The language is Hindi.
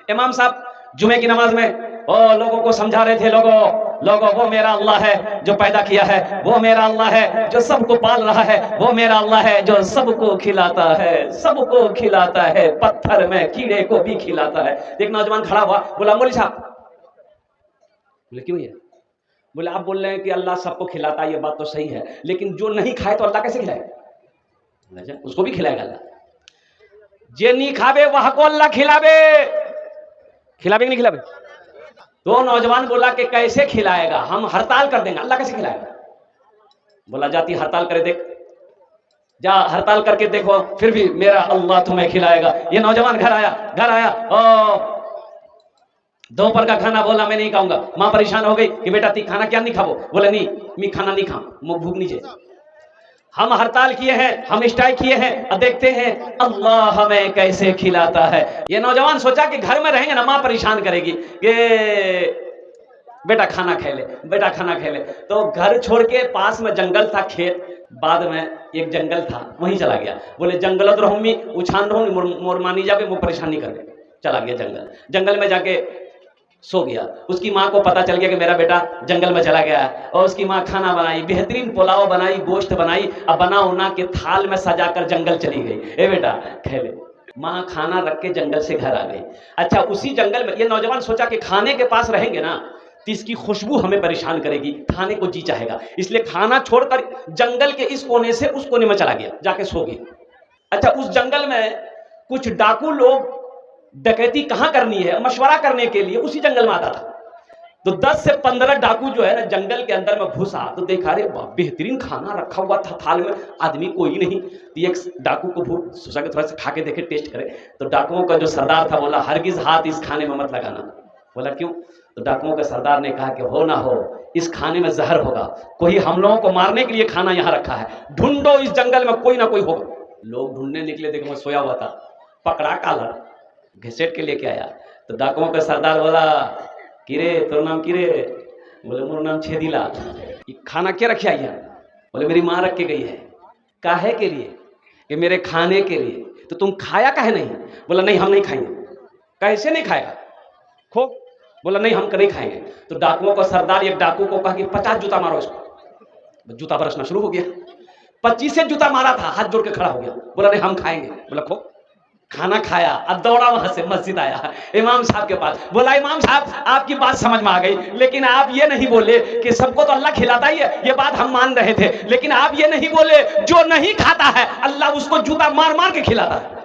इमाम साहब जुमे की नमाज में लोगों को समझा रहे थे, लोगों वो मेरा अल्लाह है जो पैदा किया है, वो मेरा अल्लाह है जो सबको पाल रहा है, वो मेरा अल्लाह है जो सबको खिलाता है, सबको खिलाता है, पत्थर में कीड़े को भी खिलाता है। एक नौजवान खड़ा हुआ, बोला मौलवी साहब, बोले क्यों ये? बोले आप बोल रहे हैं कि अल्लाह सबको खिलाता है, ये बात तो सही है, लेकिन जो नहीं खाए तो अल्लाह कैसे खिलाएगा? उसको भी खिलाएगा अल्लाह। जे नहीं खावे वह को अल्लाह खिलावे, खिलावे कि नहीं खिलावे? तो नौजवान बोला कि कैसे खिलाएगा, हम हड़ताल कर देंगे, अल्लाह कैसे खिलाएगा? बोला जाती हड़ताल करे देख, जा हड़ताल करके देखो, फिर भी मेरा अल्लाह तुम्हें खिलाएगा। ये नौजवान घर आया, दोपहर का खाना बोला मैं नहीं खाऊंगा। मां परेशान हो गई कि बेटा ती खाना क्या नहीं खाबो? बोले नहीं मैं खाना नहीं खा, मुंह भूख नहीं है। हम हड़ताल किए हैं, हम स्ट्राइक किए हैं, अब देखते हैं अल्लाह हमें कैसे खिलाता है। ये नौजवान सोचा कि घर में रहेंगे ना मां परेशान करेगी कि बेटा खाना खा ले, बेटा खाना खा ले। तो घर छोड़ के पास में जंगल था, खेत, बाद में एक जंगल था, वहीं चला गया। बोले जंगल तो रहूं, उछान रहूं, मोर मानी जावे, वो परेशान नहीं कर। चला गया जंगल में जाके सो गया। उसकी माँ को पता चल गया कि मेरा बेटा जंगल में चला गया है, और उसकी माँ खाना बनाई, बेहतरीन पुलाव बनाई, गोश्त बनाई, अब बना उना के थाल में सजाकर जंगल चली गई। ए बेटा खेले। माँ खाना रख के जंगल से घर आ गई। अच्छा, उसी जंगल में ये नौजवान सोचा कि खाने के पास रहेंगे ना तो इसकी खुशबू हमें परेशान करेगी, खाने को जी चाहेगा, इसलिए खाना छोड़कर जंगल के इस कोने से उस कोने में चला गया, जाके सो गया। अच्छा, उस जंगल में कुछ डाकू लोग डकैती कहां करनी है मशवरा करने के लिए उसी जंगल में आता था। तो 10 से 15 डाकू जो है ना जंगल के अंदर में घुसा, तो देखा रे बेहतरीन खाना रखा हुआ था थाल में, आदमी कोई नहीं। तो एक डाकू को भूख सोचा कि थोड़ा सा खा के देखे, टेस्ट करे। तो डाकुओं का जो सरदार था बोला हरगिज हाथ इस खाने में मत लगाना। बोला क्यों? तो डाकुओं के सरदार ने कहा कि हो ना हो इस खाने में जहर होगा, कोई हम लोगों को मारने के लिए खाना यहाँ रखा है, ढूंढो इस जंगल में कोई ना कोई होगा। लोग ढूंढने निकले, देखो मैं सोया हुआ था, पकड़ा काला घसीट के लेके आया। तो डाकुओं का सरदार बोला किरे तो नाम किरे? बोले मोर नाम छेदीलाल। खाना क्या रखा है? बोले मेरी माँ रख के गई है। काहे के लिए? कि मेरे खाने के लिए। तो तुम खाया काहे नहीं? बोला नहीं हम नहीं खाएंगे। कैसे नहीं खाएगा? खो। बोला नहीं हम नहीं खाएंगे। तो डाकुओं का सरदार एक डाकू को कहा कि 50 जूता मारो इसको। जूता बरसना शुरू हो गया, 25 जूता मारा था, हाथ जोड़ के खड़ा हो गया। बोला नहीं हम खाएंगे। बोला खो। खाना खाया, अब दौड़ा वहां से मस्जिद आया इमाम साहब के पास। बोला इमाम साहब आपकी बात समझ में आ गई, लेकिन आप ये नहीं बोले कि सबको तो अल्लाह खिलाता ही है, ये बात हम मान रहे थे, लेकिन आप ये नहीं बोले जो नहीं खाता है अल्लाह उसको जूता मार मार के खिलाता है।